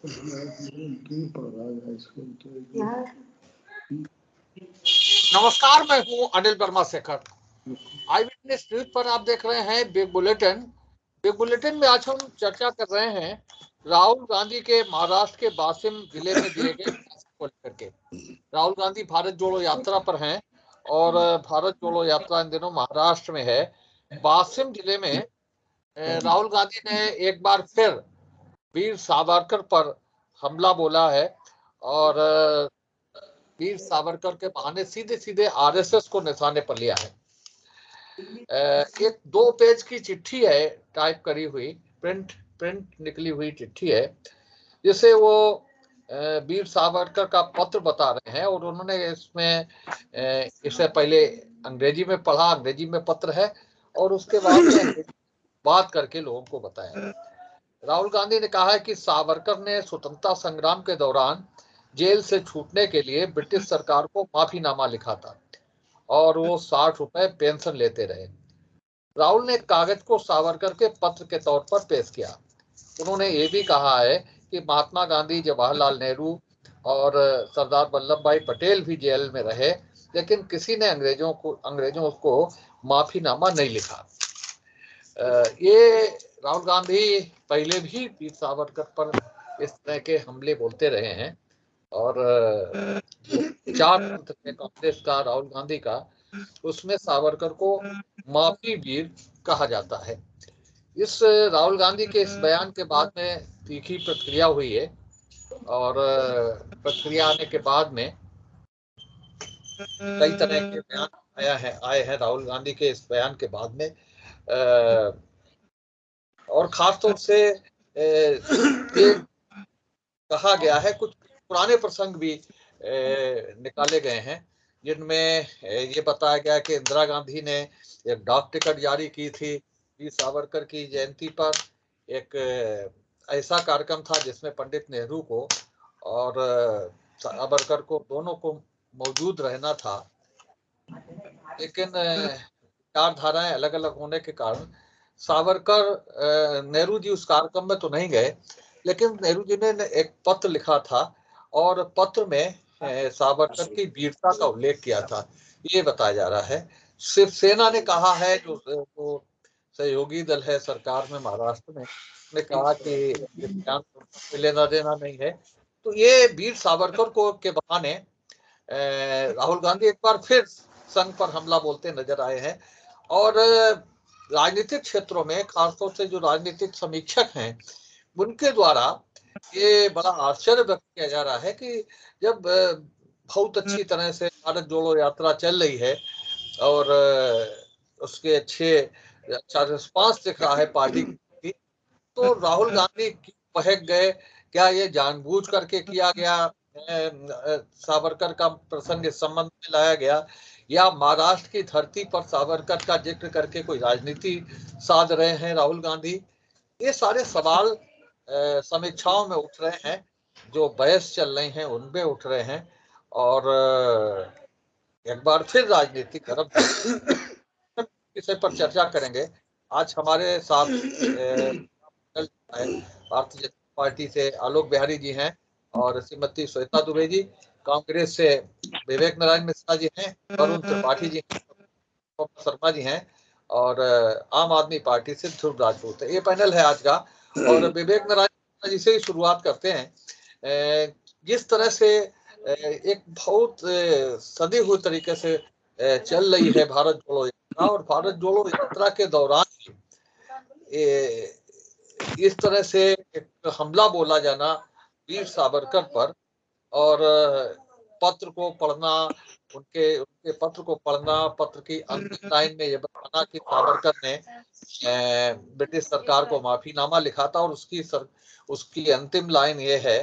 नमस्कार, मैं हूं अनिल वर्मा शेखर। आई विटनेस न्यूज पर आप देख रहे हैं बिग बुलेटिन। बिग बुलेटिन में आज हम चर्चा कर रहे हैं राहुल गांधी के महाराष्ट्र के वाशिम जिले में दिए गए को लेकर के। राहुल गांधी भारत जोड़ो यात्रा पर हैं और भारत जोड़ो यात्रा इन दिनों महाराष्ट्र में है। वाशिम जिले में राहुल गांधी ने एक बार फिर वीर सावरकर पर हमला बोला है और वीर सावरकर के बहाने सीधे सीधे आरएसएस को निशाने पर लिया है। एक 2 पेज की चिट्ठी है, टाइप करी हुई, प्रिंट निकली हुई चिट्ठी है, जिसे वो वीर सावरकर का पत्र बता रहे हैं और उन्होंने इसमें इससे पहले अंग्रेजी में पढ़ा, अंग्रेजी में पत्र है और उसके बाद में बात करके लोगों को बताया। राहुल गांधी ने कहा है कि सावरकर ने स्वतंत्रता संग्राम के दौरान जेल से छूटने के लिए ब्रिटिश सरकार को माफीनामा लिखा था और वो 60 रुपए पेंशन लेते रहे। राहुल ने कागज को सावरकर के पत्र के तौर पर पेश किया। उन्होंने ये भी कहा है कि महात्मा गांधी, जवाहरलाल नेहरू और सरदार वल्लभ भाई पटेल भी जेल में रहे, लेकिन किसी ने अंग्रेजों को माफीनामा नहीं लिखा। ये राहुल गांधी पहले भी वीर सावरकर पर इस तरह के हमले बोलते रहे हैं और चार मंत्र है कांग्रेस का, राहुल गांधी का, उसमें सावरकर को माफी वीर कहा जाता है। इस राहुल गांधी के इस बयान के बाद में तीखी प्रतिक्रिया हुई है और प्रतिक्रिया आने के बाद में कई तरह के बयान आए हैं राहुल गांधी के इस बयान के बाद में, और खासतौर से ये कहा गया है, कुछ पुराने प्रसंग भी निकाले गए हैं जिनमें ये बताया गया कि इंदिरा गांधी ने एक डाक टिकट जारी की थी वीर सावरकर की जयंती पर। एक ऐसा कार्यक्रम था जिसमें पंडित नेहरू को और सावरकर को दोनों को मौजूद रहना था, लेकिन विचारधाराएं अलग अलग होने के कारण सावरकर, नेहरू जी उस कार्यक्रम में तो नहीं गए, लेकिन नेहरू जी ने एक पत्र लिखा था और पत्र में सावरकर की वीरता का उल्लेख किया था, ये बताया जा रहा है। शिवसेना ने कहा है, जो सहयोगी दल है सरकार में महाराष्ट्र में, ने कहा कि लेना देना नहीं है। तो ये वीर सावरकर को के बहाने राहुल गांधी एक बार फिर संघ पर हमला बोलते नजर आए हैं और राजनीतिक क्षेत्रों में, खासतौर से जो राजनीतिक समीक्षक हैं, उनके द्वारा ये बड़ा आश्चर्य व्यक्त किया जा रहा है कि जब बहुत अच्छी तरह से भारत जोड़ो यात्रा चल रही है और उसके अच्छा रिस्पांस दिख रहा है पार्टी की, तो राहुल गांधी बहक गए। क्या ये जानबूझ करके किया गया, सावरकर का प्रसंग इस संबंध में लाया गया, या महाराष्ट्र की धरती पर सावरकर का जिक्र करके कोई राजनीति साध रहे हैं राहुल गांधी? ये सारे सवाल समीक्षाओं में उठ रहे हैं, जो बहस चल रही हैं उनमें उठ रहे हैं और एक बार फिर राजनीतिक गर्म विषय पर चर्चा करेंगे। आज हमारे साथ भारतीय जनता पार्टी से आलोक बिहारी जी हैं और श्रीमती श्वेता दुबे जी, कांग्रेस से विवेक नारायण मिश्रा जी हैं, वरुण त्रिपाठी जी हैं, शर्मा जी हैं और आम आदमी पार्टी से ध्रुव राजपूत है। ये पैनल है आज का और विवेक नारायण जी से ही शुरुआत करते हैं। जिस तरह से एक बहुत सदी हुई तरीके से चल रही है भारत जोड़ो यात्रा, और भारत जोड़ो यात्रा के दौरान इस तरह से एक हमला बोला जाना वीर सावरकर पर और पत्र को पढ़ना, उनके पत्र को पढ़ना, पत्र की अंतिम लाइन में ये बताना कि सावरकर ने ब्रिटिश सरकार को माफीनामा लिखा था और उसकी अंतिम लाइन ये है,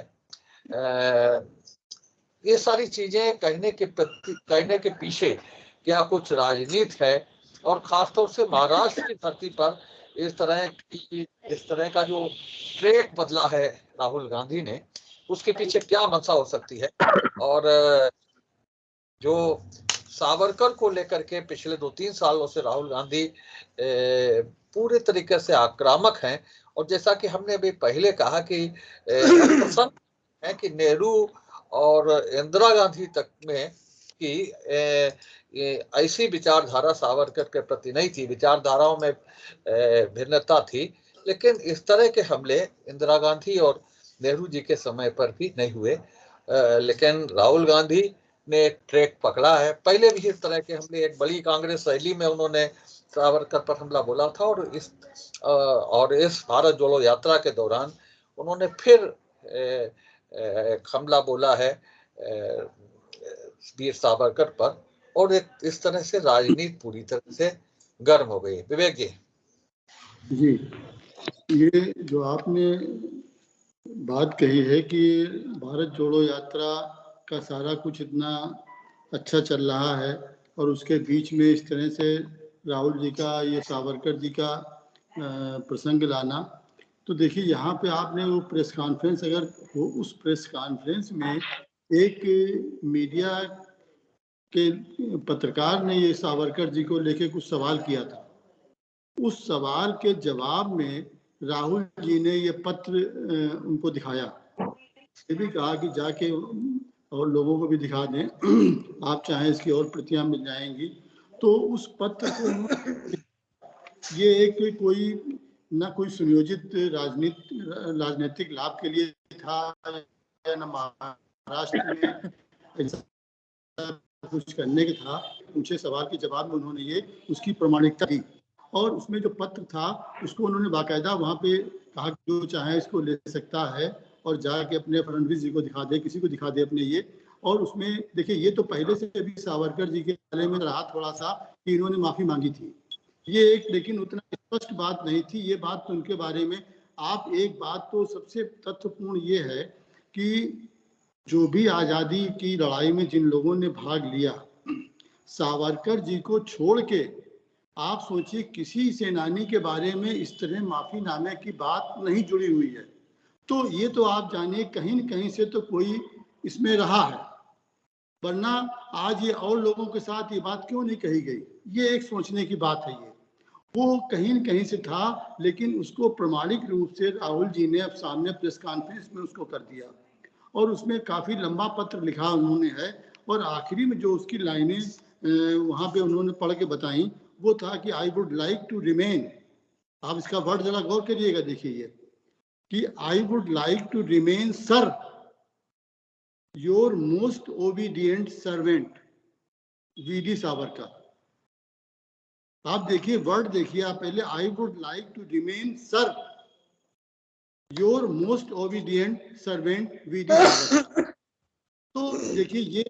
ये सारी चीजें कहने के पीछे क्या कुछ राजनीति है, और खासतौर से महाराष्ट्र की धरती पर इस तरह का जो ट्रैक बदला है राहुल गांधी ने, उसके पीछे क्या मंशा हो सकती है। और जो सावरकर को लेकर के पिछले 2-3 सालों से राहुल गांधी पूरे तरीके से आक्रामक हैं और जैसा कि हमने अभी पहले कहा कि प्रसंग है कि नेहरू और इंदिरा गांधी तक में कि ऐसी विचारधारा सावरकर के प्रति नहीं थी, विचारधाराओं में भिन्नता थी, लेकिन इस तरह के हमले इंदिरा गांधी और नेहरू जी के समय पर भी नहीं हुए। लेकिन राहुल गांधी ने एक ट्रैक पकड़ा है। पहले भी इस तरह के हमले एक बड़ी कांग्रेस शैली में उन्होंने सावरकर पर हमला बोला था, और इस भारत जोड़ो यात्रा के दौरान उन्होंने फिर हमला बोला है वीर सावरकर पर, और इस तरह से राजनीति पूरी तरह से गर्म हो गई। विवेक जी, ये जो आपने बात कही है कि भारत जोड़ो यात्रा का सारा कुछ इतना अच्छा चल रहा है और उसके बीच में इस तरह से राहुल जी का, ये सावरकर जी का प्रसंग लाना, तो देखिए यहाँ पे आपने वो प्रेस कॉन्फ्रेंस, अगर हो उस प्रेस कॉन्फ्रेंस में एक मीडिया के पत्रकार ने ये सावरकर जी को लेके कुछ सवाल किया था। उस सवाल के जवाब में राहुल जी ने ये पत्र उनको दिखाया, ये भी कहा कि जाके और लोगों को भी दिखा दें, आप चाहें इसकी और प्रतियां मिल जाएंगी। तो उस पत्र को ये एक कोई ना कोई सुनियोजित राजनीतिक लाभ के लिए था या न महाराष्ट्र में ऐसा कुछ करने के था। पूछे सवाल के जवाब में उन्होंने ये उसकी प्रामाणिकता दी, और उसमें जो पत्र था उसको उन्होंने बाकायदा वहाँ पे कहा कि जो चाहे इसको ले सकता है और जाके अपने फडणवीस जी को दिखा दे, किसी को दिखा दे अपने ये। और उसमें देखिए ये तो पहले से भी सावरकर जी के बारे में रहा थोड़ा सा कि इन्होंने माफी मांगी थी, ये एक, लेकिन उतना स्पष्ट बात नहीं थी ये बात। तो उनके बारे में आप एक बात तो सबसे तथ्यपूर्ण ये है कि जो भी आज़ादी की लड़ाई में जिन लोगों ने भाग लिया, सावरकर जी को छोड़ के आप सोचिए किसी सेनानी के बारे में इस तरह माफीनामे की बात नहीं जुड़ी हुई है। तो ये तो आप जानिए कहीं न कहीं से तो कोई इसमें रहा है, वरना आज ये और लोगों के साथ ये बात क्यों नहीं कही गई, ये एक सोचने की बात है। ये वो कहीं न कहीं से था, लेकिन उसको प्रमाणिक रूप से राहुल जी ने अब सामने प्रेस कॉन्फ्रेंस में उसको कर दिया, और उसमें काफ़ी लंबा पत्र लिखा उन्होंने है, और आखिरी में जो उसकी लाइनें वहाँ पे उन्होंने पढ़ के बताई वो था कि I would like to remain, आप इसका वर्ड जरा गौर करिएगा, देखिए कि I would like to remain sir your most obedient servant V D Savarkar. आप देखिए वर्ड देखिए आप पहले, I would like to remain sir your most obedient servant V D Savarkar. तो देखिए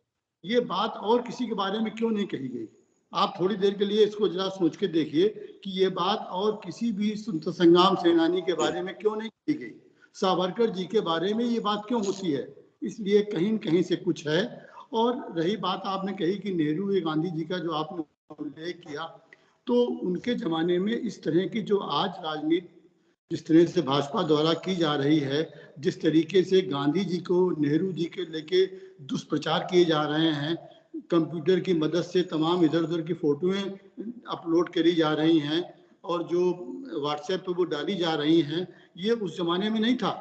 ये बात और किसी के बारे में क्यों नहीं कही गई, आप थोड़ी देर के लिए इसको जरा सोच के देखिए कि ये बात और किसी भी संग्राम सेनानी के बारे में क्यों नहीं कही गई, सावरकर जी के बारे में ये बात क्यों होती है, इसलिए कहीं न कहीं से कुछ है। और रही बात आपने कही कि नेहरू या गांधी जी का जो आपने उल्लेख किया, तो उनके ज़माने में इस तरह की जो आज राजनीति जिस तरह से भाजपा द्वारा की जा रही है, जिस तरीके से गांधी जी को नेहरू जी के लेके दुष्प्रचार किए जा रहे हैं, कंप्यूटर की मदद से तमाम इधर उधर की फोटोएं अपलोड करी जा रही हैं और जो व्हाट्सएप पे वो डाली जा रही हैं, ये उस जमाने में नहीं था,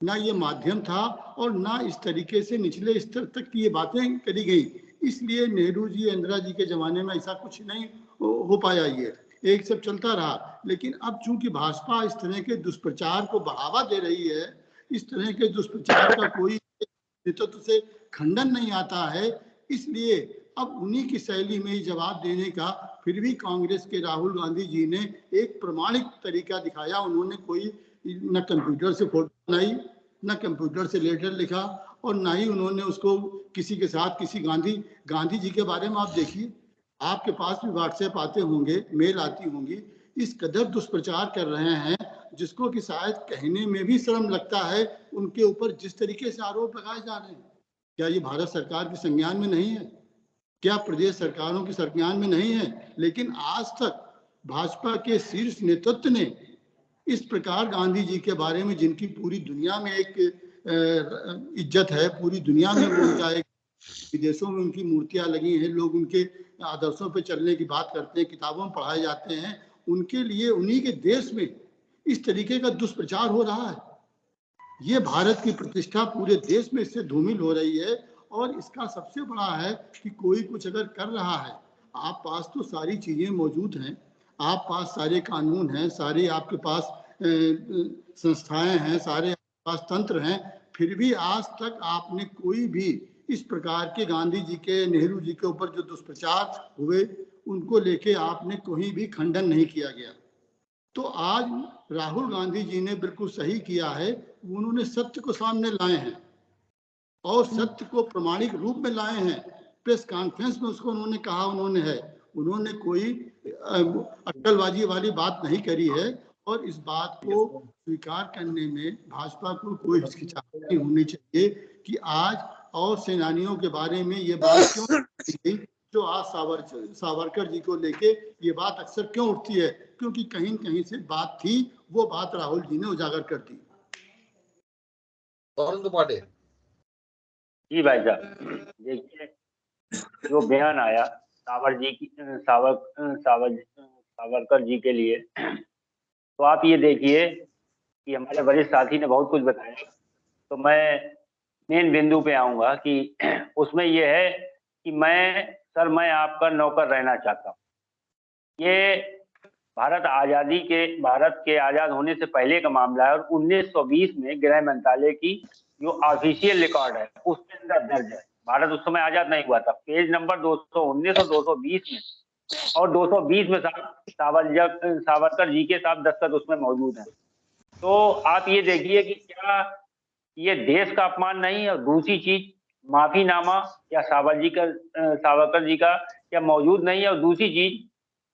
ना ये माध्यम था और ना इस तरीके से निचले स्तर तक की ये बातें करी गई। इसलिए नेहरू जी इंदिरा जी के ज़माने में ऐसा कुछ नहीं हो पाया, ये एक सब चलता रहा। लेकिन अब चूंकि भाजपा इस तरह के दुष्प्रचार को बढ़ावा दे रही है, इस तरह के दुष्प्रचार का कोई नेतृत्व से खंडन नहीं आता है, इसलिए अब उन्हीं की शैली में जवाब देने का फिर भी कांग्रेस के राहुल गांधी जी ने एक प्रमाणिक तरीका दिखाया। उन्होंने कोई न कंप्यूटर से फोटो बनाई, न कंप्यूटर से लेटर लिखा, और ना ही उन्होंने उसको किसी के साथ किसी गांधी जी के बारे में आप देखिए, आपके पास भी व्हाट्सएप आते होंगे, मेल आती होंगी, इस कदर दुष्प्रचार कर रहे हैं जिसको कि शायद कहने में भी शर्म लगता है उनके ऊपर जिस तरीके से आरोप लगाए जा रहे हैं। क्या ये भारत सरकार के संज्ञान में नहीं है? क्या प्रदेश सरकारों के संज्ञान में नहीं है? लेकिन आज तक भाजपा के शीर्ष नेतृत्व ने इस प्रकार गांधी जी के बारे में, जिनकी पूरी दुनिया में एक इज्जत है, पूरी दुनिया में वो उनका एक, विदेशों में उनकी मूर्तियां लगी हैं, लोग उनके आदर्शों पे चलने की बात करते हैं, किताबों में पढ़ाए जाते हैं, उनके लिए उन्हीं के देश में इस तरीके का दुष्प्रचार हो रहा है। ये भारत की प्रतिष्ठा पूरे देश में इससे धूमिल हो रही है। और इसका सबसे बड़ा है कि कोई कुछ अगर कर रहा है, आप पास तो सारी चीजें मौजूद हैं, आप पास सारे कानून हैं, सारे आपके पास संस्थाएं हैं, सारे आपके पास तंत्र हैं, फिर भी आज तक आपने कोई भी इस प्रकार के गांधी जी के, नेहरू जी के ऊपर जो दुष्प्रचार हुए उनको लेके आपने कोई भी खंडन नहीं किया गया। तो आज राहुल गांधी जी ने बिल्कुल सही किया है, उन्होंने सत्य को सामने लाए हैं और सत्य को प्रमाणिक रूप में लाए हैं। प्रेस कॉन्फ्रेंस में उसको उन्होंने कहा, उन्होंने कोई अक्कलबाजी वाली बात नहीं करी है। और इस बात को स्वीकार करने में भाजपा को कोई हिचकिचाहट नहीं होनी चाहिए कि आज और सेनानियों के बारे में ये बात क्यों गई, जो आज सावरकर जी को लेके ये बात अक्सर क्यों उठती है, क्योंकि कहीं कहीं से बात थी, वो बात राहुल जी ने उजागर कर दी। जी भाई साहब, देखिए जो बयान आया सावरकर जी के लिए, तो आप ये देखिए कि हमारे वरिष्ठ साथी ने बहुत कुछ बताया, तो मैं मेन बिंदु पे आऊंगा कि उसमें ये है कि मैं आपका नौकर रहना चाहता हूँ। ये भारत के आजाद होने से पहले का मामला है और 1920 में गृह मंत्रालय की जो ऑफिशियल रिकॉर्ड है उसके अंदर दर्ज है। भारत उस समय आजाद नहीं हुआ था। पेज नंबर 219 और 220 में, और 220 में सावरकर जी के साथ दस्तखत उसमें मौजूद है। तो आप ये देखिए कि क्या ये देश का अपमान नहीं है। और दूसरी चीज, माफीनामा या सावरकर जी का क्या मौजूद नहीं है। और दूसरी चीज,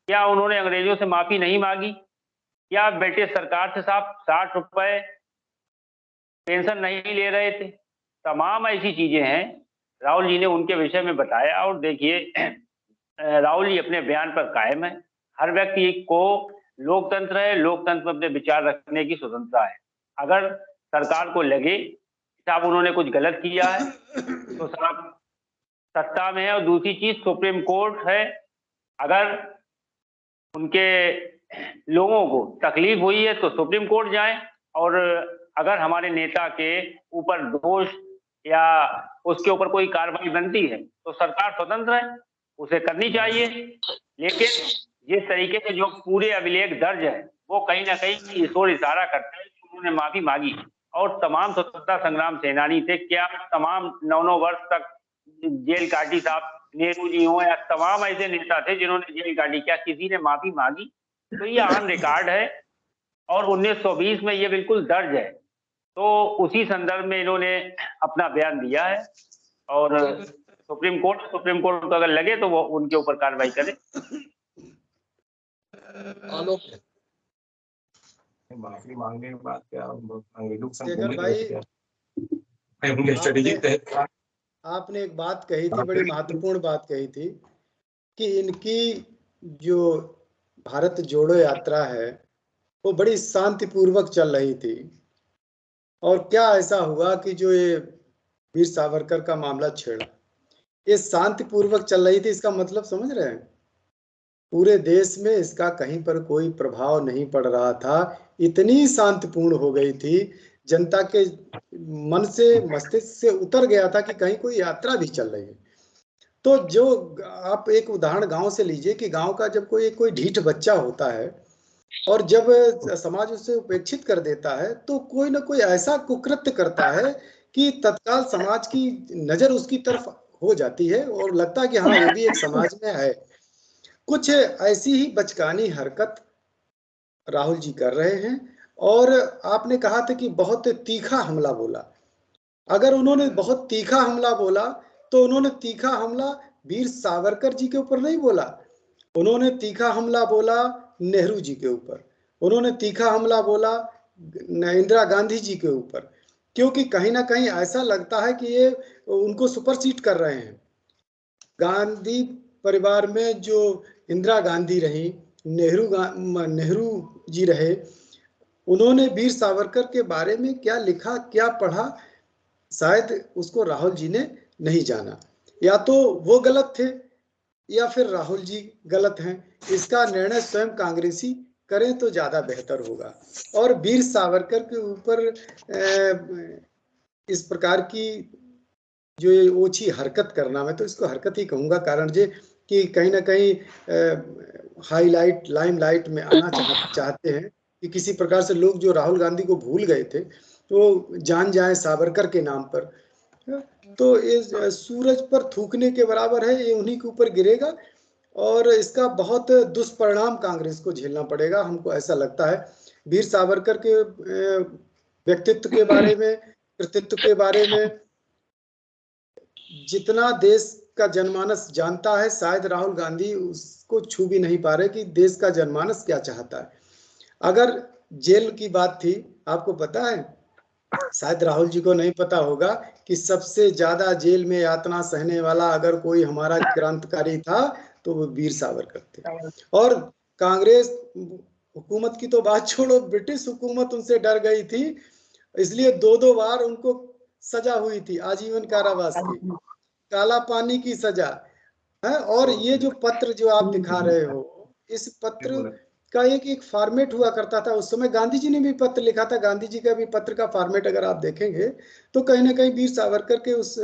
क्या उन्होंने अंग्रेजों से माफी नहीं मांगी? क्या ब्रिटिश सरकार से साहब 60 रुपए पेंशन नहीं ले रहे थे? तमाम ऐसी चीजें हैं, राहुल जी ने उनके विषय में बताया। और देखिए राहुल जी अपने बयान पर कायम है। हर व्यक्ति को लोकतंत्र है, लोकतंत्र में अपने विचार रखने की स्वतंत्रता है। अगर सरकार को लगे साहब उन्होंने कुछ गलत किया है तो साहब सत्ता में है। और दूसरी चीज, सुप्रीम कोर्ट है, अगर उनके लोगों को तकलीफ हुई है तो सुप्रीम कोर्ट जाए। और अगर हमारे नेता के ऊपर दोष या उसके ऊपर कोई कार्रवाई बनती है तो सरकार स्वतंत्र है, उसे करनी चाहिए। लेकिन जिस तरीके से जो पूरे अभिलेख दर्ज है वो कहीं ना कहीं इस ओर इशारा करता है कि उन्होंने माफी मांगी। और तमाम स्वतंत्रता संग्राम सेनानी थे, क्या तमाम 9 वर्ष तक जेल काटी साहब, नेहरू जी हो या तमाम ऐसे नेता थे जिन्होंने जेल काटी, क्या किसी ने माफी मांगी? तो ये ऑन रिकॉर्ड है और 1920 में ये बिल्कुल दर्ज है। तो उसी संदर्भ में इन्होंने अपना बयान दिया है। और सुप्रीम कोर्ट को अगर लगे तो वो उनके ऊपर कार्रवाई करे। माफी मांगने के बाद क्या अंग्रेजों भाई, आपने एक बात कही थी, बड़ी महत्वपूर्ण बात कही थी कि इनकी जो भारत जोड़ो यात्रा है वो बड़ी शांतिपूर्वक चल रही थी। और क्या ऐसा हुआ कि जो ये वीर सावरकर का मामला छेड़ा, ये शांतिपूर्वक चल रही थी, इसका मतलब समझ रहे हैं? पूरे देश में इसका कहीं पर कोई प्रभाव नहीं पड़ रहा था, इतनी शांतिपूर्ण हो गई थी, जनता के मन से, मस्तिष्क से उतर गया था कि कहीं कोई यात्रा भी चल रही है। तो जो आप एक उदाहरण गांव से लीजिए कि गांव का जब कोई ढीठ बच्चा होता है और जब समाज उसे उपेक्षित कर देता है तो कोई ना कोई ऐसा कुकृत्य करता है कि तत्काल समाज की नजर उसकी तरफ हो जाती है और लगता है कि हाँ ये भी एक समाज में है। कुछ ऐसी ही बचकानी हरकत राहुल जी कर रहे हैं। और आपने कहा था कि बहुत तीखा हमला बोला। अगर उन्होंने बहुत तीखा हमला बोला तो उन्होंने तीखा हमला वीर सावरकर जी के ऊपर नहीं बोला, उन्होंने तीखा हमला बोला नेहरू जी के ऊपर, उन्होंने तीखा हमला बोला इंदिरा गांधी जी के ऊपर, क्योंकि कहीं ना कहीं ऐसा लगता है कि ये उनको सुपरसीड कर रहे हैं। गांधी परिवार में जो इंदिरा गांधी रही, नेहरू जी रहे, उन्होंने वीर सावरकर के बारे में क्या लिखा, क्या पढ़ा, शायद उसको राहुल जी ने नहीं जाना। या तो वो गलत थे या फिर राहुल जी गलत हैं। इसका निर्णय स्वयं कांग्रेसी करें तो ज्यादा बेहतर होगा। और वीर सावरकर के ऊपर इस प्रकार की जो ये ओछी हरकत करना, मैं तो इसको हरकत ही कहूंगा, कारण ये कि कहीं ना कहीं हाईलाइट लाइमलाइट में आना चाहते हैं कि किसी प्रकार से लोग जो राहुल गांधी को भूल गए थे तो जान जाए सावरकर के नाम पर। तो ये सूरज पर थूकने के बराबर है, ये उन्हीं के ऊपर गिरेगा और इसका बहुत दुष्परिणाम कांग्रेस को झेलना पड़ेगा, हमको ऐसा लगता है। वीर सावरकर के व्यक्तित्व के बारे में, कृतित्व के बारे में जितना देश का जनमानस जानता है, शायद राहुल गांधी उसको छू भी नहीं पा रहे कि देश का जनमानस क्या चाहता है। अगर जेल की बात थी, आपको पता है, शायद राहुल जी को नहीं पता होगा कि सबसे ज्यादा जेल में यातना सहने वाला अगर कोई हमारा क्रांतिकारी था तो वो वीर सावरकर थे। और कांग्रेस हुकूमत की तो बात छोड़ो, ब्रिटिश हुकूमत उनसे डर गई थी, इसलिए 2-2 बार उनको सजा हुई थी, आजीवन कारावास की, काला पानी की सजा है। और ये जो पत्र जो आप दिखा रहे हो, इस पत्र का एक फॉर्मेट हुआ करता था उस समय। गांधी जी ने भी पत्र लिखा था, गांधी जी का भी पत्र का फॉर्मेट अगर आप देखेंगे तो कहीं ना कहीं वीर सावरकर के उस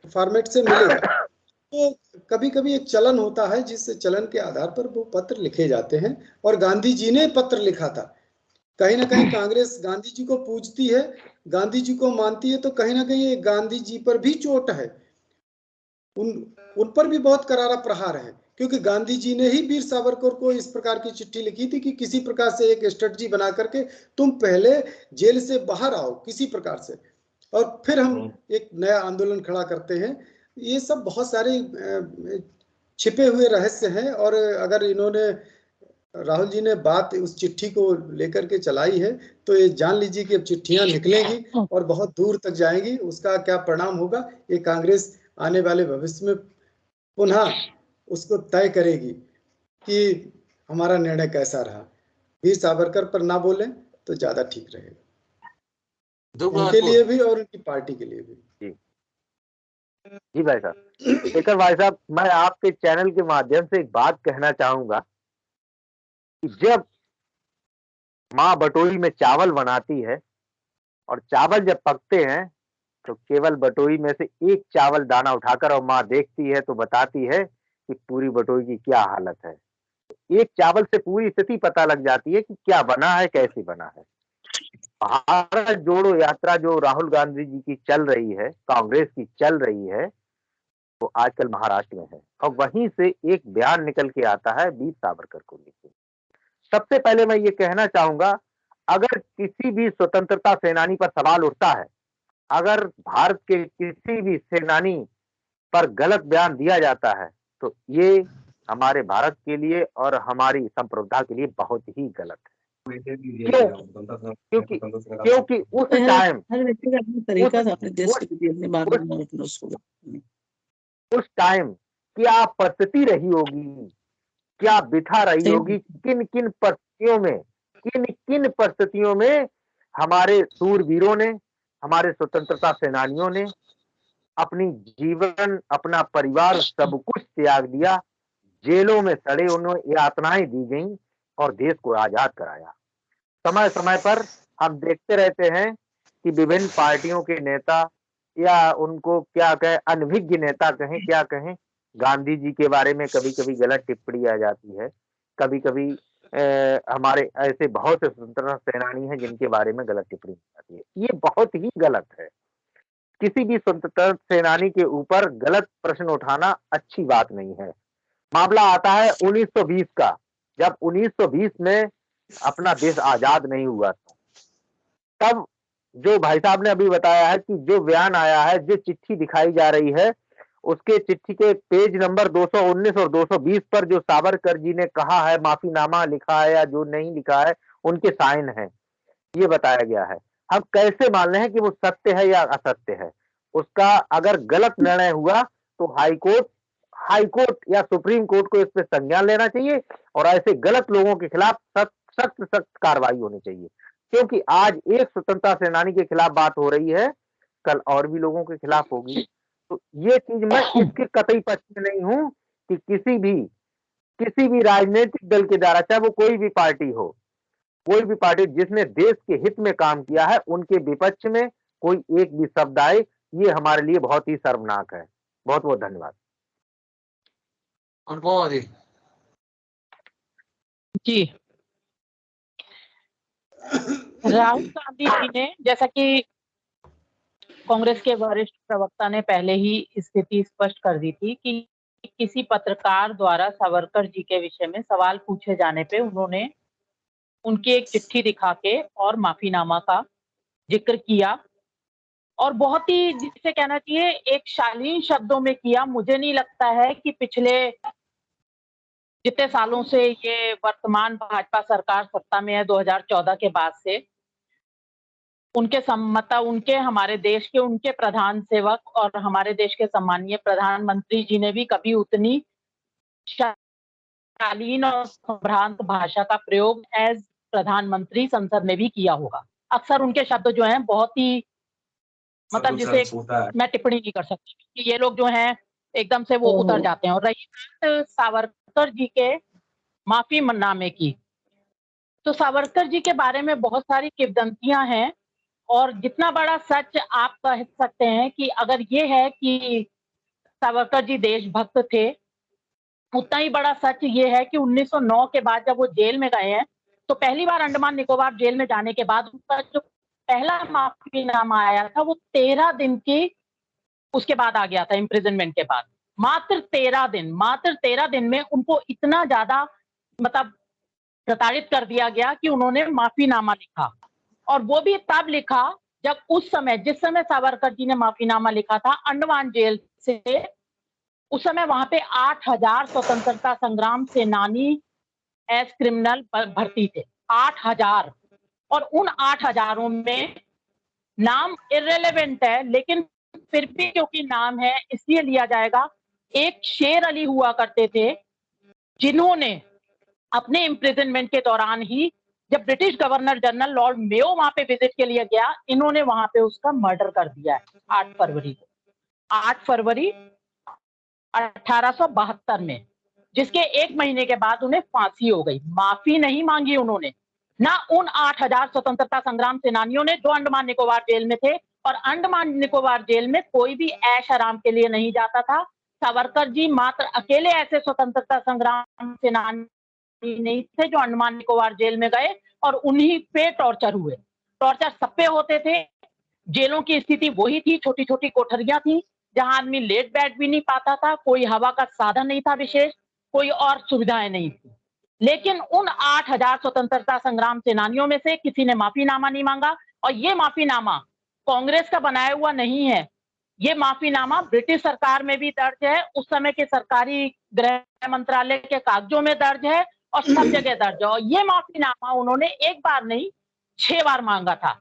फॉर्मेट से मिलेगा। तो कभी कभी एक चलन होता है जिस चलन के आधार पर वो पत्र लिखे जाते हैं, और गांधी जी ने पत्र लिखा था। कहीं ना कहीं कांग्रेस गांधी जी को पूजती है, गांधी जी को मानती है, तो कहीं ना कहीं गांधी जी पर भी चोट है, उन पर भी बहुत करारा प्रहार है, क्योंकि गांधी जी ने ही वीर सावरकर को इस प्रकार की चिट्ठी लिखी थी कि किसी प्रकार से एक स्ट्रेटजी बना करके तुम पहले जेल से बाहर आओ किसी प्रकार से, और फिर हम एक नया आंदोलन खड़ा करते हैं। ये सब बहुत सारे छिपे हुए रहस्य हैं, और अगर इन्होंने, राहुल जी ने बात उस चिट्ठी को लेकर के चलाई है तो ये जान लीजिए कि अब चिट्ठियां निकलेंगी और बहुत दूर तक जाएंगी। उसका क्या परिणाम होगा ये कांग्रेस आने वाले भविष्य में पुनः उसको तय करेगी कि हमारा निर्णय कैसा रहा। वीर सावरकर पर ना बोलें तो ज्यादा ठीक रहेगा, उनके लिए भी और उनकी पार्टी के लिए भी। जी भाई साहब, शेखर भाई साहब, मैं आपके चैनल के माध्यम से एक बात कहना चाहूंगा कि जब माँ बटोरी में चावल बनाती है और चावल जब पकते हैं तो केवल बटोरी में से एक चावल दाना उठाकर और माँ देखती है तो बताती है कि पूरी बटोरी की क्या हालत है। एक चावल से पूरी स्थिति पता लग जाती है कि क्या बना है, कैसे बना है। भारत जोड़ो यात्रा जो राहुल गांधी जी की चल रही है, कांग्रेस की चल रही है, वो आजकल महाराष्ट्र में है, और वहीं से एक बयान निकल के आता है वीर सावरकर को लेकर। सबसे पहले मैं ये कहना चाहूंगा, अगर किसी भी स्वतंत्रता सेनानी पर सवाल उठता है, अगर भारत के किसी भी सेनानी पर गलत बयान दिया जाता है तो ये हमारे भारत के लिए और हमारी संप्रभुता के लिए बहुत ही गलत है। क्योंकि उस टाइम हर व्यक्ति का अपना तरीका था अपने देश के लिए अपने बात उस टाइम क्या परिस्थिति रही होगी, क्या बिथा रही होगी, किन किन परिस्थितियों में हमारे सूरवीरों ने, हमारे स्वतंत्रता सेनानियों ने अपनी जीवन, अपना परिवार सब कुछ त्याग दिया, जेलों में सड़े, उन्हें यातनाएं दी गईं और देश को आजाद कराया। समय समय पर हम देखते रहते हैं कि विभिन्न पार्टियों के नेता, या उनको क्या कहें, अनभिज्ञ नेता कहें, क्या कहें, गांधी जी के बारे में कभी कभी गलत टिप्पणी आ जाती है, कभी कभी हमारे ऐसे बहुत से स्वतंत्रता सेनानी हैं जिनके बारे में गलत टिप्पणी आती है। ये बहुत ही गलत है। किसी भी स्वतंत्रता सेनानी के ऊपर गलत प्रश्न उठाना अच्छी बात नहीं है। मामला आता है 1920 का, जब 1920 में अपना देश आजाद नहीं हुआ था, तब जो भाई साहब ने अभी बताया है कि जो बयान आया है, जो चिट्ठी दिखाई जा रही है, उसके चिट्ठी के पेज नंबर 219 और 220 पर जो सावरकर जी ने कहा है, माफीनामा लिखा है या जो नहीं लिखा है, उनके साइन है, ये बताया गया है। हम कैसे मान रहे हैं कि वो सत्य है या असत्य है? उसका अगर गलत निर्णय हुआ तो हाईकोर्ट या सुप्रीम कोर्ट को इस पे संज्ञान लेना चाहिए और ऐसे गलत लोगों के खिलाफ सख्त कार्रवाई होनी चाहिए। क्योंकि आज एक स्वतंत्रता सेनानी के खिलाफ बात हो रही है, कल और भी लोगों के खिलाफ होगी। तो ये चीज मैं इसके कतई पक्ष में नहीं हूं कि किसी भी किसी भी राजनीतिक दल के द्वारा, चाहे वो कोई भी पार्टी हो, कोई भी पार्टी जिसने देश के हित में काम किया है, उनके विपक्ष में कोई एक भी शब्द आए, ये हमारे लिए बहुत ही शर्मनाक है। बहुत बहुत धन्यवाद। अनुपमा जी। जी, राहुल गांधी जी ने, जैसा कि कांग्रेस के वरिष्ठ प्रवक्ता ने पहले ही स्थिति स्पष्ट कर दी थी कि किसी पत्रकार द्वारा सावरकर जी के विषय में सवाल पूछे जाने पे उन्होंने उनकी एक चिट्ठी दिखा के और माफीनामा का जिक्र किया, और बहुत ही, जिसे कहना चाहिए, एक शालीन शब्दों में किया। मुझे नहीं लगता है कि पिछले जितने सालों से ये वर्तमान भाजपा सरकार सत्ता में है, 2014 के बाद से, उनके हमारे देश के उनके प्रधान सेवक और हमारे देश के सम्मानीय प्रधानमंत्री जी ने भी कभी उतनी शालीन और संभ्रांत भाषा का प्रयोग एज प्रधानमंत्री संसद में भी किया होगा। अक्सर उनके शब्द जो हैं बहुत ही, मतलब जिसे मैं टिप्पणी नहीं कर सकती कि ये लोग जो हैं एकदम से वो उतर जाते हैं। और रही बात सावरकर जी के माफीनामे की, तो सावरकर जी के बारे में बहुत सारी किंवदंतियां हैं, और जितना बड़ा सच आप कह सकते हैं कि अगर ये है कि सावरकर जी देशभक्त थे, उतना ही बड़ा सच ये है कि 1909 के बाद जब वो जेल में गए हैं, तो पहली बार अंडमान निकोबार जेल में जाने के बाद उनका जो पहला माफीनामा आया था वो 13 दिन की उसके बाद आ गया था, इम्प्रिजनमेंट के बाद। मात्र 13 दिन में उनको इतना ज्यादा, मतलब, प्रताड़ित कर दिया गया कि उन्होंने माफीनामा लिखा। और वो भी तब लिखा जब जिस समय सावरकर जी ने माफीनामा लिखा था अंडमान जेल से, उस समय वहां पे 8000 स्वतंत्रता संग्राम सेनानी एज क्रिमिनल भर्ती थे। 8000, और उन 8000 में नाम इर्रेलेवेंट है, लेकिन फिर भी क्योंकि नाम है इसलिए लिया जाएगा। एक शेर अली हुआ करते थे, जिन्होंने अपने इम्प्रिजनमेंट के दौरान ही, जब British governor general Lord Mayo वहां पे विजिट के लिए गया, इन्होंने वहां पे उसका मर्डर कर दिया है 8 फरवरी को, 8 फरवरी 1872 में, जिसके 1 महीने के बाद उन्हें फांसी हो गई। माफी नहीं मांगी उन्होंने, ना उन 8000 स्वतंत्रता संग्राम सेनानियों ने जो अंडमान निकोबार जेल में थे। और अंडमान निकोबार जेल में कोई भी ऐश आराम के लिए नहीं जाता था। सावरकर जी मात्र अकेले ऐसे स्वतंत्रता संग्राम सेनानी नहीं थे जो अंडमान निकोबार जेल में गए और उन्हीं पे टॉर्चर हुए। टॉर्चर सब पे होते थे। जेलों की स्थिति वही थी, छोटी छोटी कोठरियां थी जहां आदमी लेट बैठ भी नहीं पाता था, कोई हवा का साधन नहीं था विशेष, कोई और सुविधाएं नहीं थी। लेकिन उन 8000 स्वतंत्रता संग्राम सेनानियों में से किसी ने माफीनामा नहीं मांगा। और ये माफीनामा कांग्रेस का बनाया हुआ नहीं है, ये माफीनामा ब्रिटिश सरकार में भी दर्ज है, उस समय के सरकारी गृह मंत्रालय के कागजों में दर्ज है और सब जगह दर्ज है। और ये माफीनामा उन्होंने एक बार नहीं 6 बार मांगा था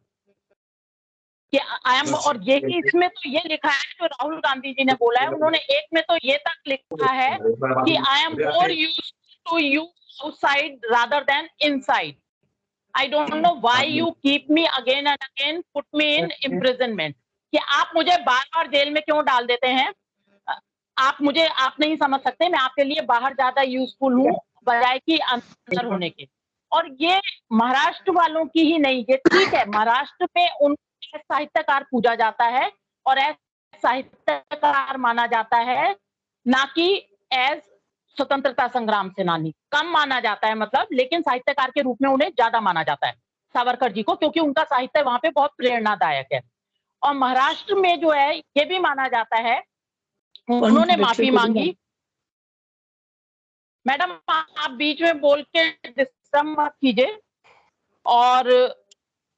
कि आई एम, और यही इसमें तो ये लिखा है जो राहुल गांधी जी ने बोला है, उन्होंने एक में तो ये तक लिखा है कि I am more used to you outside rather than inside. I don't know why you keep me again and again, put me in imprisonment, कि आप मुझे बार बार जेल में क्यों डाल देते हैं। आप नहीं समझ सकते, मैं आपके लिए बाहर ज्यादा यूजफुल हूँ बजाय कि अंदर होने के। और ये महाराष्ट्र वालों की ही नहीं, ये ठीक है, महाराष्ट्र में उन साहित्यकार पूजा जाता है और एज साहित्यकार माना जाता है, ना कि एज स्वतंत्रता संग्राम सेनानी। कम माना जाता है मतलब, लेकिन साहित्यकार के रूप में उन्हें ज्यादा माना जाता है सावरकर जी को, क्योंकि उनका साहित्य वहां पे बहुत प्रेरणादायक है। और महाराष्ट्र में जो है ये भी माना जाता है, उन्होंने माफी मांगी। मैडम आप बीच में बोल के डिस्टर्ब मत कीजिए। और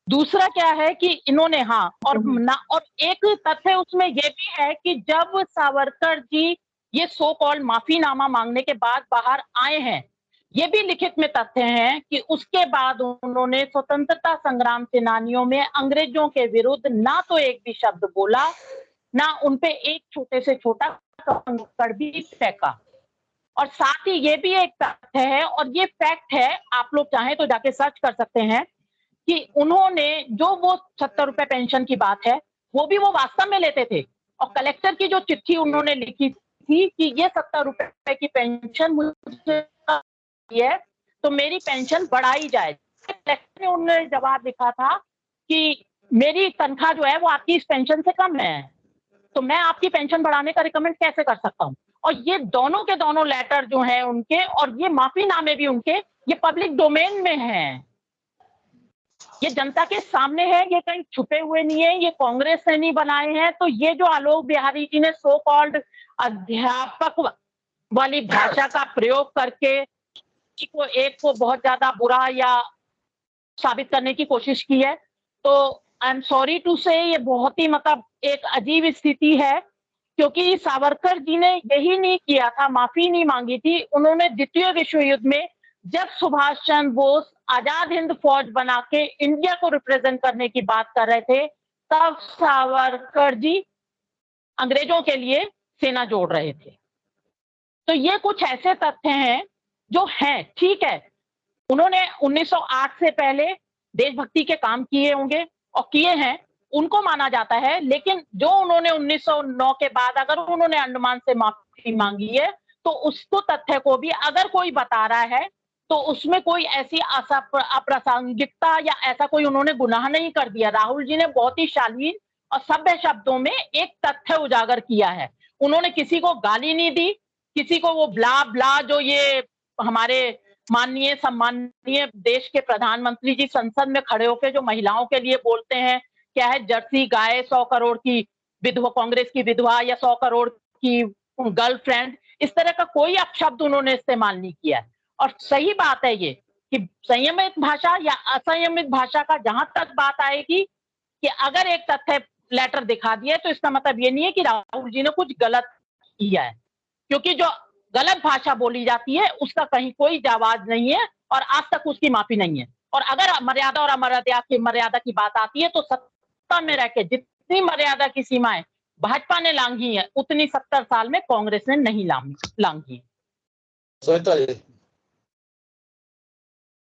दूसरा क्या है कि इन्होंने, हाँ, और एक तथ्य उसमें ये भी है कि जब सावरकर जी ये सो कॉल्ड माफीनामा मांगने के बाद बाहर आए हैं, ये भी लिखित में तथ्य हैं कि उसके बाद उन्होंने स्वतंत्रता संग्राम सेनानियों में अंग्रेजों के विरुद्ध ना तो एक भी शब्द बोला, ना उनपे एक छोटे से छोटा कंकड़ भी फेंका। और साथ ही ये भी एक तथ्य है, और ये फैक्ट है, आप लोग चाहें तो जाके सर्च कर सकते हैं, कि उन्होंने जो वो 70 रुपए पेंशन की बात है, वो भी वो वास्तव में लेते थे। और कलेक्टर की जो चिट्ठी उन्होंने लिखी थी कि ये 70 रुपए की पेंशन मुझे है तो मेरी पेंशन बढ़ाई जाए। ने उन्होंने जवाब लिखा था कि मेरी तनख्वाह जो है वो आपकी इस पेंशन से कम है, तो मैं आपकी पेंशन बढ़ाने का रिकमेंड कैसे कर सकता हूँ। और ये दोनों के दोनों लेटर जो हैं उनके, और ये माफीनामे भी उनके, ये पब्लिक डोमेन में हैं, ये जनता के सामने है, ये कहीं छुपे हुए नहीं है, ये कांग्रेस ने नहीं बनाए हैं। तो ये जो आलोक बिहारी जी ने सो कॉल्ड अध्यापक वाली भाषा का प्रयोग करके एक को बहुत ज्यादा बुरा या साबित करने की कोशिश की है, तो आई एम सॉरी टू से ये बहुत ही मतलब एक अजीब स्थिति है, क्योंकि सावरकर जी ने यही नहीं किया था, माफी नहीं मांगी थी। उन्होंने द्वितीय विश्व युद्ध में जब सुभाष चंद्र बोस आजाद हिंद फौज बना के इंडिया को रिप्रेजेंट करने की बात कर रहे थे, तब सावरकर जी अंग्रेजों के लिए सेना जोड़ रहे थे। तो ये कुछ ऐसे तथ्य हैं जो हैं, ठीक है, उन्होंने 1908 से पहले देशभक्ति के काम किए होंगे और किए हैं, उनको माना जाता है, लेकिन जो उन्होंने 1909 के बाद अगर उन्होंने अंडमान से माफी मांगी है तो उसको तथ्य को भी अगर कोई बता रहा है तो उसमें कोई ऐसी अप्रासंगिकता या ऐसा कोई उन्होंने गुनाह नहीं कर दिया। राहुल जी ने बहुत ही शालीन और सभ्य शब्दों में एक तथ्य उजागर किया है। उन्होंने किसी को गाली नहीं दी, किसी को वो ब्ला ब्ला जो ये हमारे माननीय सम्माननीय देश के प्रधानमंत्री जी संसद में खड़े होकर जो महिलाओं के लिए बोलते हैं, क्या है जर्सी गाय, 100 करोड़ की विधवा, कांग्रेस की विधवा या 100 करोड़ की गर्लफ्रेंड, इस तरह का कोई अपशब्द उन्होंने इस्तेमाल नहीं किया है। और सही बात है ये कि संयमित भाषा या असंयमित भाषा का जहां तक बात आएगी कि अगर एक तथ्य लेटर दिखा दिया तो इसका मतलब ये नहीं है कि राहुल जी ने कुछ गलत किया है, क्योंकि जो गलत भाषा बोली जाती है उसका कहीं कोई जवाब नहीं है और आज तक उसकी माफी नहीं है। और अगर मर्यादा और मर्यादा की बात आती है तो सत्ता में रह के जितनी मर्यादा की सीमाएं भाजपा ने लांघी है उतनी 70 साल में कांग्रेस ने नहीं लांघी।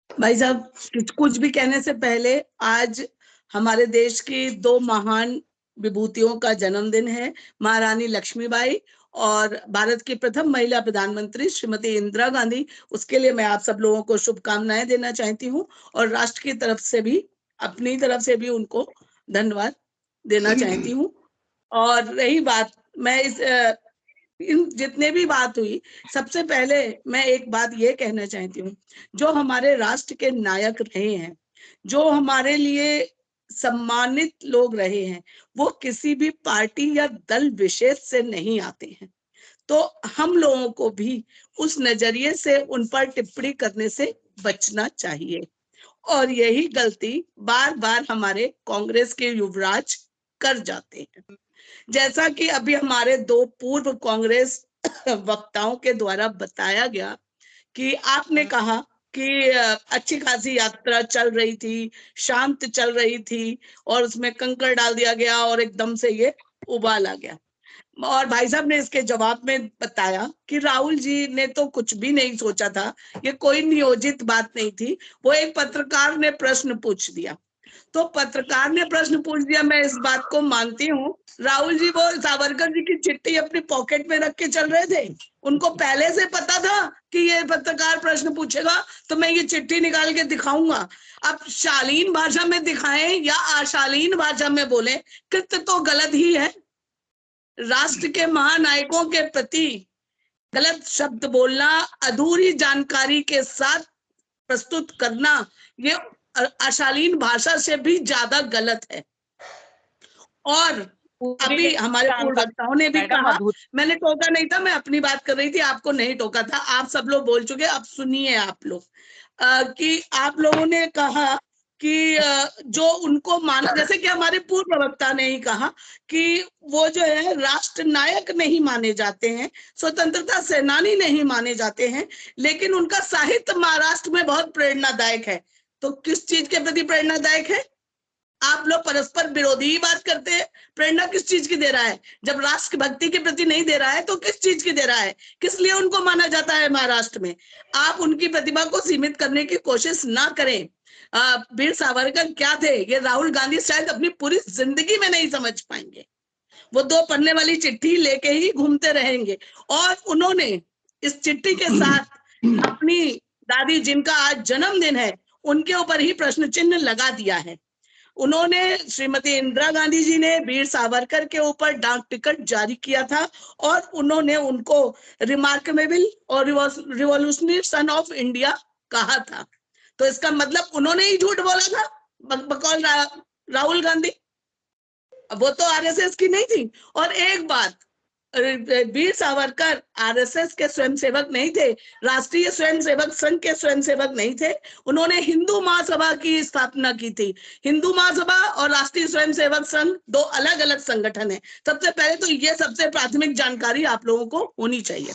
भाई साहब, कुछ भी कहने से पहले आज हमारे देश की दो महान विभूतियों का जन्मदिन है, महारानी लक्ष्मीबाई और भारत की प्रथम महिला प्रधानमंत्री श्रीमती इंदिरा गांधी। उसके लिए मैं आप सब लोगों को शुभकामनाएं देना चाहती हूँ और राष्ट्र की तरफ से भी, अपनी तरफ से भी उनको धन्यवाद देना चाहती हूँ। और रही बात, मैं इन जितने भी बात हुई, सबसे पहले मैं एक बात ये कहना चाहती हूँ, जो हमारे राष्ट्र के नायक रहे हैं, जो हमारे लिए सम्मानित लोग रहे हैं, वो किसी भी पार्टी या दल विशेष से नहीं आते हैं। तो हम लोगों को भी उस नजरिए से उन पर टिप्पणी करने से बचना चाहिए। और यही गलती बार बार हमारे कांग्रेस के युवराज कर जाते हैं। जैसा कि अभी हमारे दो पूर्व कांग्रेस वक्ताओं के द्वारा बताया गया कि आपने कहा कि अच्छी खासी यात्रा चल रही थी, शांत चल रही थी और उसमें कंकड़ डाल दिया गया और एकदम से ये उबाल आ गया। और भाई साहब ने इसके जवाब में बताया कि राहुल जी ने तो कुछ भी नहीं सोचा था, ये कोई नियोजित बात नहीं थी, वो एक पत्रकार ने प्रश्न पूछ दिया। तो पत्रकार ने प्रश्न पूछ दिया, मैं इस बात को मानती हूँ। राहुल जी वो सावरकर जी की चिट्ठी अपनी पॉकेट में रख के चल रहे थे, उनको पहले से पता था कि ये पत्रकार प्रश्न पूछेगा तो मैं ये चिट्ठी निकाल के दिखाऊंगा। अब शालीन भाषा में दिखाएं या अशालीन भाषा में बोले, कृत्य तो गलत ही है। राष्ट्र के महानायकों के प्रति गलत शब्द बोलना, अधूरी जानकारी के साथ प्रस्तुत करना, ये अशालीन भाषा से भी ज्यादा गलत है। और अभी हमारे पूर्व वक्ताओं ने भी कहा, मैंने टोका नहीं था, मैं अपनी बात कर रही थी, आपको नहीं टोका था, आप सब लोग बोल चुके। अब सुनिए आप लोग कि आप लोगों ने कहा कि जो उनको माना, जैसे कि हमारे पूर्व वक्ता ने ही कहा कि वो जो है राष्ट्र नायक नहीं माने जाते हैं, स्वतंत्रता सेनानी नहीं माने जाते हैं, लेकिन उनका साहित्य महाराष्ट्र में बहुत प्रेरणादायक है। तो किस चीज के प्रति प्रेरणादायक है? आप लोग परस्पर विरोधी ही बात करते हैं। प्रेरणा किस चीज की दे रहा है? जब राष्ट्र भक्ति के प्रति नहीं दे रहा है तो किस चीज की दे रहा है? किस लिए उनको माना जाता है महाराष्ट्र में? आप उनकी प्रतिभा को सीमित करने की कोशिश ना करें। वीर सावरकर क्या थे, ये राहुल गांधी शायद अपनी पूरी जिंदगी में नहीं समझ पाएंगे। वो 2 पन्ने वाली चिट्ठी लेके ही घूमते रहेंगे। और उन्होंने इस चिट्ठी के साथ अपनी दादी जिनका आज जन्मदिन है उनके ऊपर ही प्रश्न चिन्ह लगा दिया है। उन्होंने श्रीमती इंदिरा गांधी जी ने वीर सावरकर के ऊपर डाक टिकट जारी किया था और उन्होंने उनको रिमार्केबल और रिवॉल्यूशनरी सन ऑफ इंडिया कहा था। तो इसका मतलब उन्होंने ही झूठ बोला था बकौल राहुल गांधी। वो तो आरएसएस की नहीं थी। और एक बात, वीर सावरकर आरएसएस के स्वयंसेवक नहीं थे, राष्ट्रीय स्वयंसेवक संघ के स्वयंसेवक नहीं थे। उन्होंने हिंदू महासभा की स्थापना की थी। हिंदू महासभा और राष्ट्रीय स्वयंसेवक संघ 2 अलग अलग संगठन है। सबसे पहले तो ये सबसे प्राथमिक जानकारी आप लोगों को होनी चाहिए।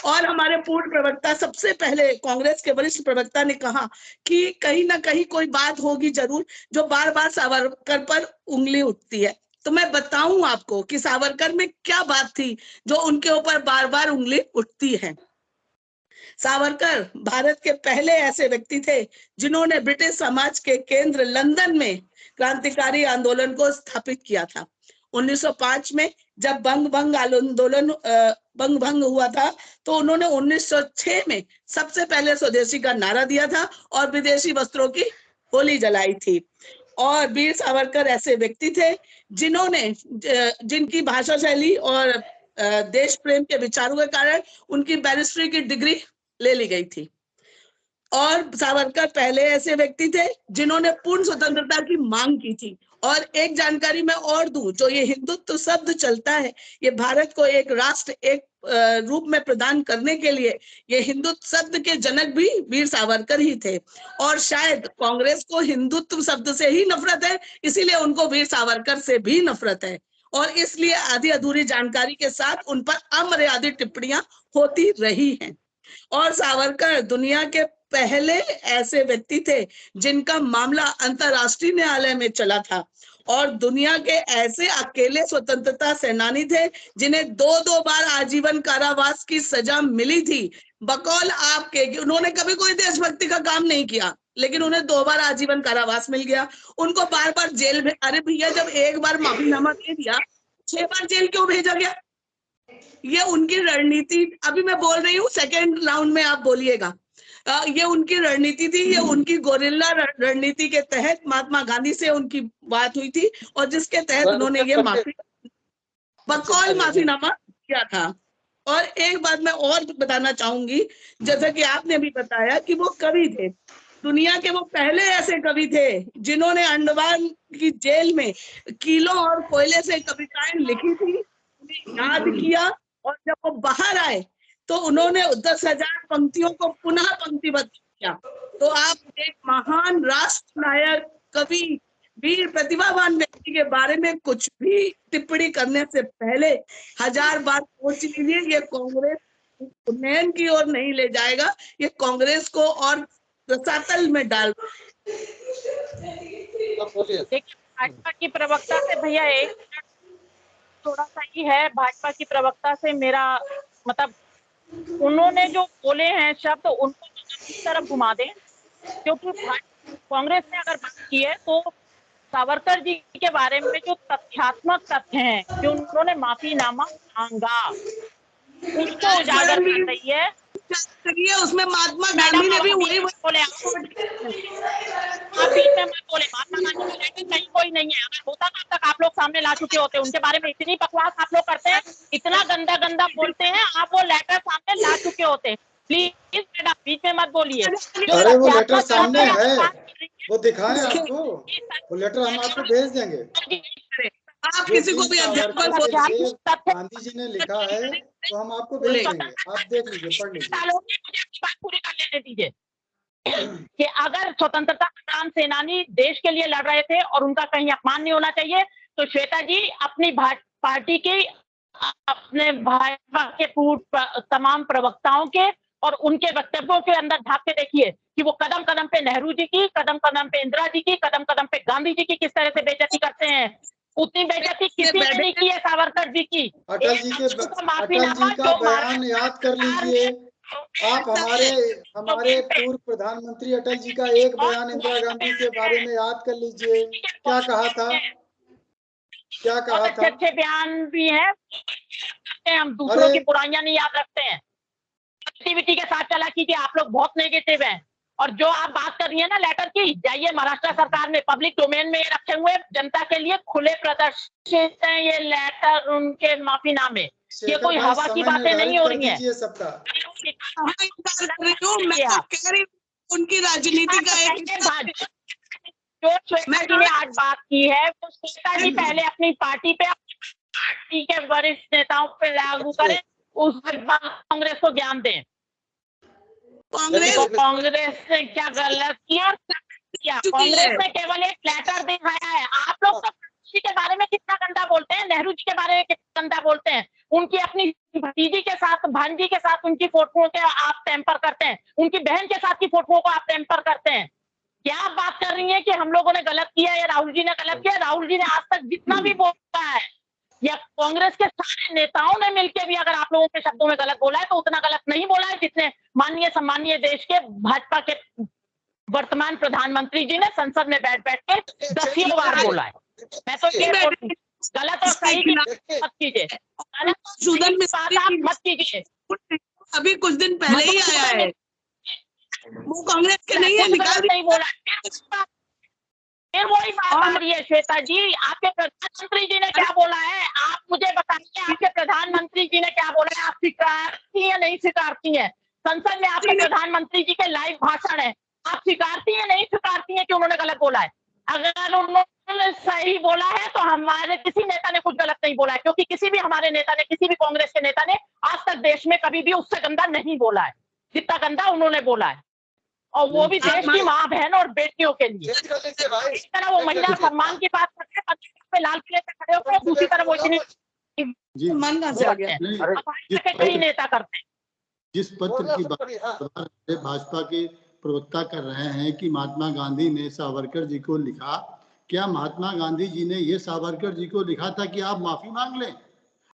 और हमारे पूर्व प्रवक्ता, सबसे पहले कांग्रेस के वरिष्ठ प्रवक्ता ने कहा कि कहीं ना कहीं कोई बात होगी जरूर जो बार बार सावरकर पर उंगली उठती है। तो मैं बताऊं आपको कि सावरकर में क्या बात थी जो उनके ऊपर बार बार उंगली उठती है। सावरकर भारत के पहले ऐसे व्यक्ति थे जिन्होंने ब्रिटिश समाज के केंद्र लंदन में क्रांतिकारी आंदोलन को स्थापित किया था। 1905 में जब बंग भंग हुआ था तो उन्होंने 1906 में सबसे पहले स्वदेशी का नारा दिया था और विदेशी वस्त्रों की होली जलाई थी। और वीर सावरकर ऐसे व्यक्ति थे जिनकी भाषा शैली और देश प्रेम के विचारों के कारण उनकी बैरिस्ट्री की डिग्री ले ली गई थी। और सावरकर पहले ऐसे व्यक्ति थे जिन्होंने पूर्ण स्वतंत्रता की मांग की थी। और एक जानकारी मैं और दूं, जो ये हिंदुत्व शब्द चलता है, ये भारत को एक राष्ट्र एक रूप में प्रदान करने के लिए ये हिंदुत्व शब्द के जनक भी वीर सावरकर ही थे। और शायद कांग्रेस को हिंदुत्व शब्द से ही नफरत है, इसीलिए उनको वीर सावरकर से भी नफरत है। और इसलिए आधी अधूरी जानकारी के साथ उन पर अमर्यादित टिप्पणियां होती रही हैं। और सावरकर दुनिया के पहले ऐसे व्यक्ति थे जिनका मामला अंतरराष्ट्रीय न्यायालय में चला था। और दुनिया के ऐसे अकेले स्वतंत्रता सेनानी थे जिन्हें 2 बार आजीवन कारावास की सजा मिली थी। बकौल आपके कि उन्होंने कभी कोई देशभक्ति का काम नहीं किया, लेकिन उन्हें 2 बार आजीवन कारावास मिल गया। उनको बार बार जेल में, अरे भैया जब एक बार माफीनामा दे दिया 6 बार जेल क्यों भेजा गया? ये उनकी रणनीति, अभी मैं बोल रही हूँ, सेकेंड राउंड में आप बोलिएगा। ये उनकी रणनीति थी, ये उनकी गोरिल्ला रणनीति के तहत महात्मा गांधी से उनकी बात हुई थी और जिसके तहत उन्होंने ये बकौल माफीनामा किया था। और एक बात मैं और बताना चाहूंगी, जैसा कि आपने भी बताया कि वो कवि थे, दुनिया के वो पहले ऐसे कवि थे जिन्होंने अंडमान की जेल में कीलों और कोयले से कविताएं लिखी थी, उन्हें याद किया और जब वो बाहर आए तो उन्होंने 10,000 पंक्तियों को पुनः पंक्तिबद्ध किया। तो आप एक महान राष्ट्र नायक, कवि, वीर, प्रतिभावान व्यक्ति के बारे में कुछ भी टिप्पणी करने से पहले 1000 बार सोच लीजिए। ये कांग्रेस उन्नयन की ओर नहीं ले जाएगा, ये कांग्रेस को और रसातल में डाल। भाजपा की प्रवक्ता से भैया एक थोड़ा सा ही है, भाजपा की प्रवक्ता से मेरा मतलब उन्होंने जो बोले हैं शब्द उनको इस तरफ घुमा दें, क्योंकि कांग्रेस ने अगर बात की है तो सावरकर जी के बारे में जो तथ्यात्मक तथ्य हैं कि उन्होंने माफीनामा मांगा उसको उजागर कर रही है। उसमें महात्मा गांधी ने भी वही बोले, आप बीच में मत बोले, महात्मा गांधी को लेकर कहीं कोई नहीं है। अगर होता तब तक आप लोग सामने ला चुके होते। उनके बारे में इतनी बकवास आप लोग करते हैं, इतना गंदा गंदा बोलते हैं, आप वो लेटर सामने ला चुके होते। प्लीज मैडम बीच में मत बोलिए। अरे वो लेटर सामने है, वो दिखाएं आपको, वो लेटर हम आपको भेज देंगे। आप किसी को भी गांधी जी ने लिखा है तो हम आपको भेज देंगे, आप देख लीजिए, पढ़ लीजिए। बात पूरी कर लेने दीजिए कि अगर स्वतंत्रता संग्राम सेनानी देश के लिए लड़ रहे थे और उनका कहीं अपमान नहीं होना चाहिए, तो श्वेता जी अपनी पार्टी के, अपने भाजपा के पूर्व तमाम प्रवक्ताओं के और उनके वक्तव्यों के अंदर झांक के देखिए कि वो कदम कदम पे नेहरू जी की, कदम कदम पे इंदिरा जी की, कदम कदम पे गांधी जी की किस तरह से बेइज्जती करते हैं। उतनी बेइज्जती किसी ने नहीं की है सावरकर जी की। अटल जी का बयान याद कर लीजिए आप। हमारे पूर्व प्रधानमंत्री अटल जी का एक बयान इंदिरा गांधी के बारे में याद कर लीजिए, क्या कहा था। क्या कहा बहुत था? अच्छे बयान भी हैं, हम दूसरों की बुराइयां नहीं याद रखते हैं, एक्टिविटी के साथ चला कीजिए। आप लोग बहुत नेगेटिव हैं। और जो आप बात कर रही है ना लेटर की, जाइए महाराष्ट्र सरकार ने पब्लिक डोमेन में रखे हुए जनता के लिए खुले प्रदर्शित हैं ये लेटर उनके माफीनामे। ये कोई हवा की बातें नहीं हो रही हैं। सबका उनकी राजनीति का एक जो श्वेता जी ने आज बात की है, वो श्वेता जी पहले अपनी पार्टी के वरिष्ठ नेताओं पे लागू करें, उसके बाद कांग्रेस को ज्ञान दें। कांग्रेस ने क्या गलत किया? कांग्रेस ने केवल एक लेटर दिखाया है। आप लोग तो जी के बारे में कितना गंदा बोलते हैं, नेहरू जी के बारे में कितना गंदा बोलते हैं, उनकी अपनी भतीजी के साथ, भांजी के साथ उनकी फोटोओं के आप टेम्पर करते हैं, उनकी बहन के साथ की फोटोओं को आप टेम्पर करते हैं। क्या आप बात कर रही हैं कि हम लोगों ने गलत किया या राहुल जी ने गलत किया? राहुल जी ने आज तक जितना भी बोला है या कांग्रेस के सारे नेताओं ने मिलकर भी अगर आप लोगों के शब्दों में गलत बोला है तो उतना गलत नहीं बोला है जितने माननीय सम्मानीय देश के भाजपा के वर्तमान प्रधानमंत्री जी ने संसद में बैठ के 10 बार बोला है। मैं तो ये गलत और सही की मत कीजिए, मत कीजिए। अभी कुछ दिन पहले ही आया है, वो कांग्रेस के नहीं है, नहीं बोला। फिर वही बात आ रही है श्वेता जी, आपके प्रधानमंत्री जी ने क्या बोला है? आप मुझे बताइए, आपके प्रधानमंत्री जी ने क्या बोला है? आप स्वीकारती है नहीं स्वीकारती है? संसद में आपके प्रधानमंत्री जी के लाइव भाषण है, आप स्वीकारती है नहीं स्वीकारती है कि उन्होंने गलत बोला है? अगर उन्होंने सही बोला है तो हमारे किसी नेता ने कुछ गलत नहीं बोला है, क्योंकि किसी भी हमारे नेता ने, किसी भी कांग्रेस के नेता ने आज तक देश में कभी भी उससे गंदा नहीं बोला है जितना गंदा उन्होंने बोला है, और वो भी देश की माँ बहन और बेटियों के लिए। इस तरह वो महिला सम्मान की बात करते हैं, पे लाल किले पे खड़े होकर, दूसरी तरफ वो कई नेता करते हैं। जिस पत्र की बात भाजपा के प्रवक्ता कर रहे हैं कि महात्मा गांधी ने सावरकर जी को लिखा, क्या महात्मा गांधी जी ने ये सावरकर जी को लिखा था कि आप माफी मांग लें?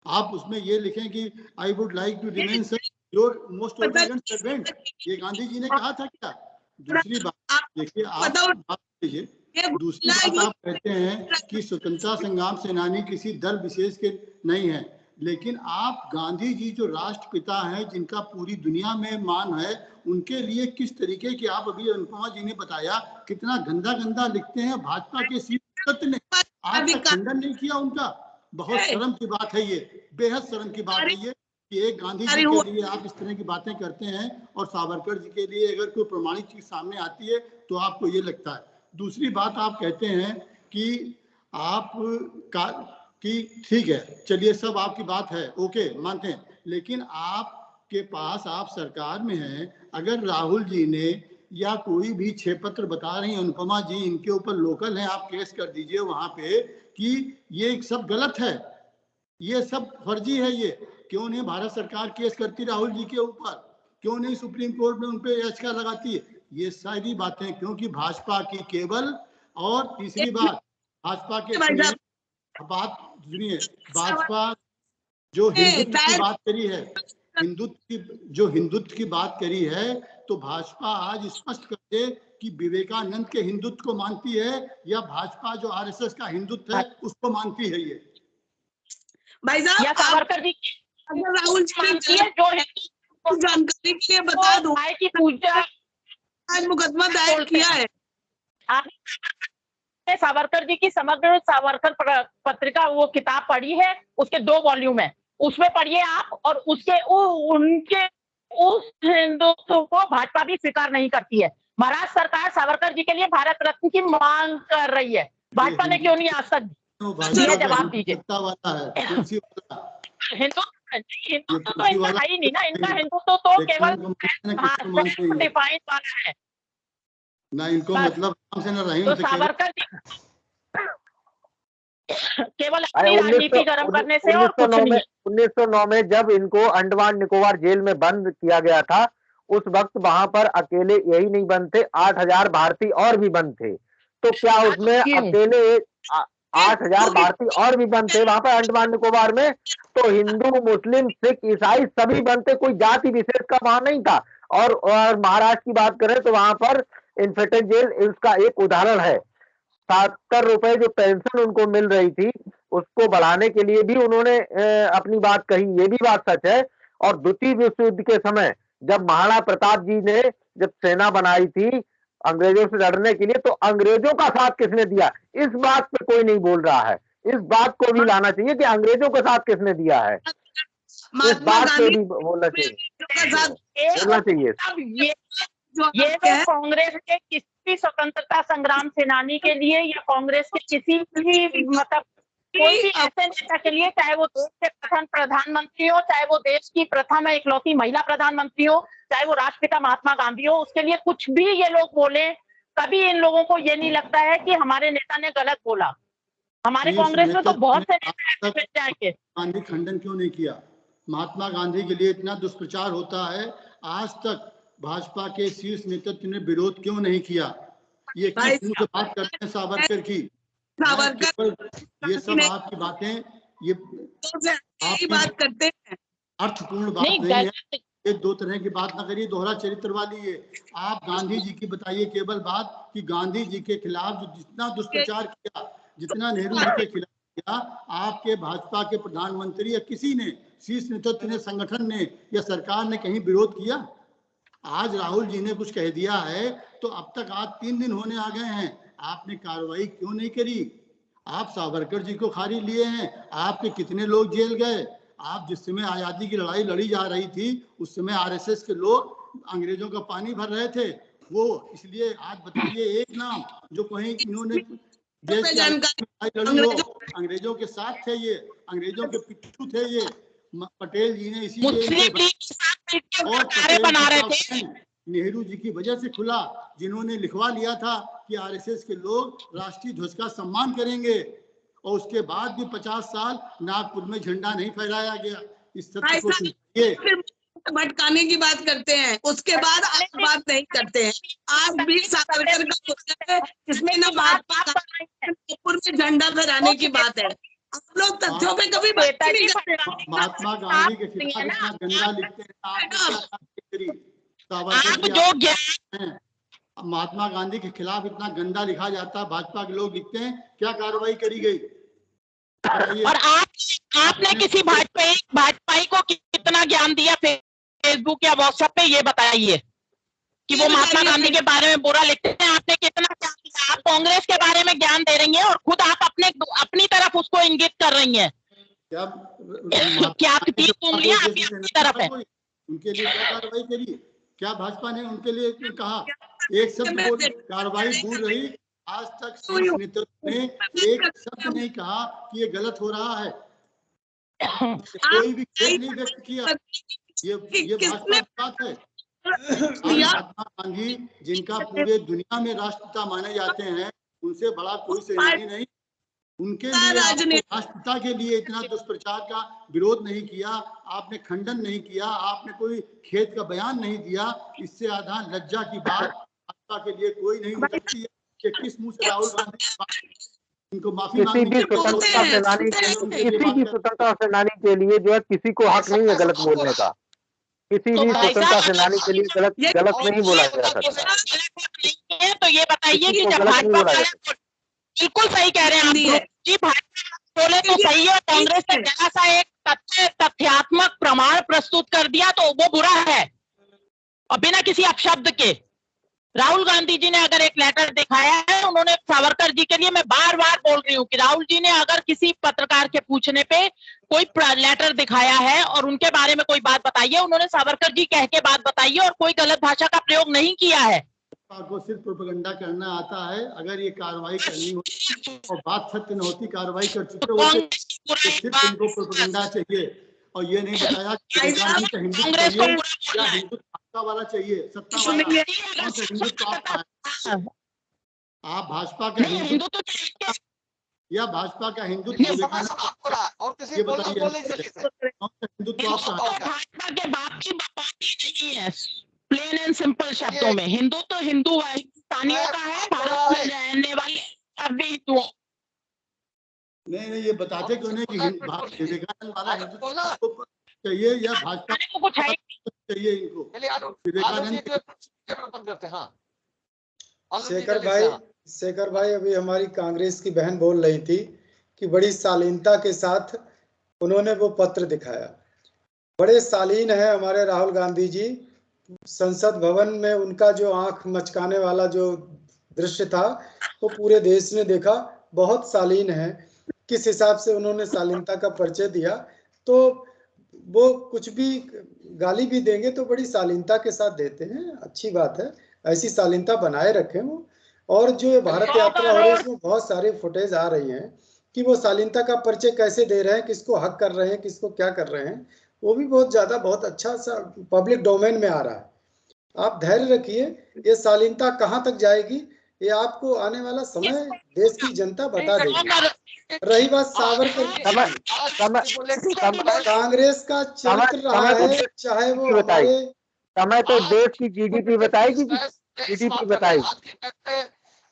आप उसमें ये लिखें कि I would like to remain your most obedient servant, ये गांधी जी ने कहा था क्या? दूसरी बात देखिए, आप बात कीजिए, दूसरी बात आप कहते हैं कि स्वतंत्रता संग्राम सेनानी किसी दल विशेष के नहीं है, लेकिन आप गांधी जी जो राष्ट्रपिता हैं, जिनका पूरी दुनिया में मान है, उनके लिए किस तरीके की, आप अभी अनुपमा जी ने बताया कितना गंदा गंदा लिखते हैं भाजपा के शीर्ष ने, आज तक खंडन नहीं किया उनका। बहुत शर्म की बात है ये, बेहद शर्म की बात है ये कि एक गांधी जी के लिए आप इस तरह की बातें करते हैं और सावरकर जी के लिए अगर कोई प्रमाणित चीज सामने आती है तो आपको ये लगता है। दूसरी बात आप कहते हैं कि आप कि ठीक है, चलिए सब आपकी बात है, ओके मानते हैं, लेकिन आपके पास, आप सरकार में हैं, अगर राहुल जी ने या कोई भी 6 पत्र बता रही हैं अनुपमा जी, इनके ऊपर लोकल है, आप केस कर दीजिए वहां पे कि ये सब गलत है, ये सब फर्जी है। ये क्यों नहीं भारत सरकार केस करती राहुल जी के ऊपर? क्यों नहीं सुप्रीम कोर्ट में उनपे याचिका लगाती है? ये सारी बातें क्योंकि भाजपा की केवल, और तीसरी बात भाजपा के बात सुनिए, भाजपा जो हिंदुत्व की बात करी है, हिंदुत्व की बात करी है, तो भाजपा आज स्पष्ट कर दे कि विवेकानंद के हिंदुत्व को मानती है या भाजपा जो आरएसएस का हिंदुत्व है उसको मानती है। ये भाई साहब, सावरकर जी अगर राहुल जी जो जानकारी के लिए बता दूं कि पूजा आज मुकदमा दायर किया है। सावरकर जी की समग्र सावरकर पत्रिका, वो किताब पढ़ी है, उसके 2 वॉल्यूम है, उसमें पढ़िए आप, और उसके उनके उस हिंदुत्व को भाजपा भी स्वीकार नहीं करती है। महाराष्ट्र सरकार सावरकर जी के लिए भारत रत्न की मांग कर रही है, भाजपा ने क्यों नहीं आज तक? जवाब दीजिए। हिंदुत्व तो इनका है ही नहीं ना, इनका हिंदुत्व तो केवल डिफाइन वाला है ना, इनको मतलब से ना रहीम तो सावरकर जी केवल अपनी राजनीति गर्म करने से और कुछ नहीं। 1909 में जब इनको अंडमान निकोबार जेल में बंद किया गया था, उस वक्त वहां पर अकेले यही नहीं बंद थे, 8000 भारतीय और भी बंद थे। तो क्या उसमें अकेले 8000 भारतीय और भी बंद थे वहां पर अंडमान निकोबार में? तो हिंदू, मुस्लिम, सिख, ईसाई सभी बंद थे, कोई जाति विशेष का वहां नहीं था। और महाराष्ट्र की बात करें तो वहां पर इन्फेंटल जेल उसका एक उदाहरण है। 70 रुपए जो पेंशन उनको मिल रही थी, उसको बढ़ाने के लिए भी उन्होंने अपनी बात कही, ये भी बात सच है। और द्वितीय विश्व युद्ध के समय जब महाराणा प्रताप जी ने जब सेना बनाई थी अंग्रेजों से लड़ने के लिए, तो अंग्रेजों का साथ किसने दिया, इस बात पे कोई नहीं बोल रहा है। इस बात को भी लाना चाहिए कि अंग्रेजों का साथ किसने दिया है, इस बात पे भी बोलना चाहिए, बोलना चाहिए। ये तो कांग्रेस के किसी भी स्वतंत्रता संग्राम सेनानी के लिए या कांग्रेस के किसी भी मतलब कोई भी ऐसे नेता के लिए, चाहे वो देश के प्रथम प्रधानमंत्री हो, चाहे वो देश की प्रथम इकलौती महिला प्रधानमंत्री हो, चाहे वो राष्ट्रपिता महात्मा गांधी हो, उसके लिए कुछ भी ये लोग बोले, कभी इन लोगों को ये नहीं लगता है कि हमारे नेता ने गलत बोला। हमारे कांग्रेस में तो बहुत से नेता हैं। गांधी खंडन क्यों नहीं किया? महात्मा गांधी के लिए इतना दुष्प्रचार होता है, आज तक भाजपा के शीर्ष नेतृत्व ने विरोध क्यों नहीं किया? ये किस मुंह से बात करते हैं सावरकर की? ये सब आपकी बातें, ये आपकी बात करते हैं, अर्थपूर्ण बात नहीं है। ये दो तरह की बात ना करिए, दोहरा चरित्र वाली है। आप गांधी जी की बताइए केवल बात कि गांधी जी के खिलाफ जो जितना दुष्प्रचार किया, जितना नेहरू जी के खिलाफ किया, आपके भाजपा के प्रधानमंत्री या किसी ने, शीर्ष नेतृत्व ने, संगठन ने या सरकार ने कहीं विरोध किया? आज राहुल जी ने कुछ कह दिया है तो अब तक आज 3 दिन होने आ गए हैं, आपने कार्रवाई क्यों नहीं करी? आप सावरकर जी को खारिज लिए हैं, आपके कितने लोग जेल गए? आप जिस समय आजादी की लड़ाई लड़ी जा रही थी उस समय आरएसएस के लोग अंग्रेजों का पानी भर रहे थे, वो इसलिए आज बताइए एक नाम जो कहीं इन्होंने देश की लड़ी हो, अंग्रेजों के साथ थे ये, अंग्रेजों के पिट्ठू थे ये। पटेल जी ने इसीलिए और नेहरू जी की वजह से खुला, जिन्होंने लिखवा लिया था कि आरएसएस के लोग राष्ट्रीय ध्वज का सम्मान करेंगे, और उसके बाद भी 50 साल नागपुर में झंडा नहीं फहराया गया। इस सत्य को सुनिए। भटकाने की बात करते हैं, उसके बाद आज बात नहीं करते हैं। आज भी सावरकर का इसमें ना नागपुर में झंडा फहराने की बात है। आप लोग तथ्यों पे कभी बात नहीं करते। महात्मा गांधी के खिलाफ इतना गंदा लिखते हैं, महात्मा गांधी के खिलाफ इतना गंदा लिखा जाता है, भाजपा के लोग लिखते हैं, क्या कार्रवाई करी गई? और आपने किसी भाजपाई को कितना ज्ञान दिया फेसबुक या व्हाट्सएप पे, ये बताइए कि वो महात्मा गांधी के बारे में बुरा लिखते हैं। आपने कितना ज्ञान दिया? आप कांग्रेस के बारे में ज्ञान दे रही हैं और खुद आप अपनी तरफ उसको इंगित कर रही हैं। क्या आपकी 3 उंगलियां आपकी अपनी तरफ है? उनके लिए क्या कार्रवाई करी? क्या भाजपा ने उनके लिए कहा? एक शब्द बोल, कार्रवाई दूर रही। आज तक शीर्ष नेतृत्व ने एक शब्द नहीं कहा कि ये गलत हो रहा है, कोई भी खेद नहीं व्यक्त किया। ये भाजपा की बात है। महात्मा गांधी जिनका पूरे दुनिया में राष्ट्रपिता माने जाते हैं, उनसे बड़ा कोई सेनानी नहीं। उनके लिए राष्ट्रपिता के लिए इतना दुष्प्रचार का विरोध नहीं किया, आपने खंडन नहीं किया, आपने कोई खेद का बयान नहीं दिया। इससे ज्यादा लज्जा की बात भाजपा के लिए कोई नहीं हो सकती है कि किस मुंह से राहुल गांधी इनको माफी मांगनी। किसी भी स्वतंत्रता सेनानी के लिए जो है किसी को हक नहीं है गलत बोलने का। किसी भी स्वतंत्रता सेनानी के लिए गलत नहीं बोला जा सकता। तो ये बताइए कि जब भाजपा बिल्कुल सही कह रहे हैं आप जी, भाजपा बोले तो सही है, कांग्रेस ने जरा सा एक तथ्यात्मक प्रमाण प्रस्तुत कर दिया तो वो बुरा है, और बिना किसी अपशब्द के। राहुल गांधी जी ने अगर एक लेटर दिखाया है, उन्होंने सावरकर जी के लिए, मैं बार बार बोल रही हूँ कि राहुल जी ने अगर किसी पत्रकार के पूछने पे कोई लेटर दिखाया है और उनके बारे में कोई बात बताइए, उन्होंने सावरकर जी कह के बात बताइए और कोई गलत भाषा का प्रयोग नहीं किया है। को सिर्फ प्रोपेगेंडा करना आता है। अगर ये कार्रवाई करनी होती और बात सत्य न होती, कार्रवाई कर चुके होते, तो सिर्फ इनको प्रोपेगेंडा चाहिए और ये नहीं बताया कि गांधी का हिंदुत्व चाहिए या हिंदुत्व वाला चाहिए, सत्ता वाला। कौन सा हिंदुत्व आपका है? आप भाजपा का हिंदुत्व या भाजपा का हिंदुत्व और किसी कौन सा हिंदुत्व आपका? भाजपा के बाप की बात नहीं है, प्लेन एंड सिंपल शब्दों में हिंदू तो हिंदू है, हिंदुस्तानियों का है, भारत में रहने वाले सभी हिंदुओं। नहीं, ये बताते क्यों नहीं कि विवेकानंद वाला हिंदुत्व चाहिए या भाजपा को चाहिए? इनको विवेकानंद करते हैं। शेखर भाई, अभी हमारी कांग्रेस की बहन बोल रही थी कि बड़ी शालीनता के साथ उन्होंने वो पत्र दिखाया। बड़े शालीन है हमारे राहुल गांधी जी। संसद भवन में उनका जो आंख मचकाने वाला जो दृश्य था वो पूरे देश ने देखा। बहुत शालीन है, किस हिसाब से उन्होंने शालीनता का परिचय दिया। तो वो कुछ भी गाली भी देंगे तो बड़ी शालीनता के साथ देते हैं, अच्छी बात है, ऐसी शालीनता बनाए रखें वो। और जो भारत यात्रा हो रही है इसमें बहुत सारे फुटेज आ रही हैं कि वो शालीनता का परिचय कैसे दे रहे हैं, किसको हक कर रहे हैं, किसको क्या कर रहे हैं, वो भी बहुत अच्छा सा पब्लिक डोमेन में आ रहा है। आप धैर्य रखिए, ये शालीनता कहाँ तक जाएगी ये आपको आने वाला समय देश की जनता बता देगी। रही बात सावरकर, कांग्रेस का चरित्र रहा है, चाहे वो हमारे समय तो देश की जीडीपी बताएगी, जीडीपी बताएगी।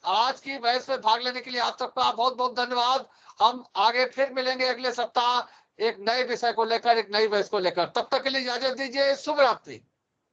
आज की बहस में भाग लेने के लिए आप सबका बहुत बहुत धन्यवाद। हम आगे फिर मिलेंगे अगले सप्ताह एक नए विषय को लेकर, एक नई बहस को लेकर। तब तक के लिए इजाजत दीजिए। शुभ रात्रि।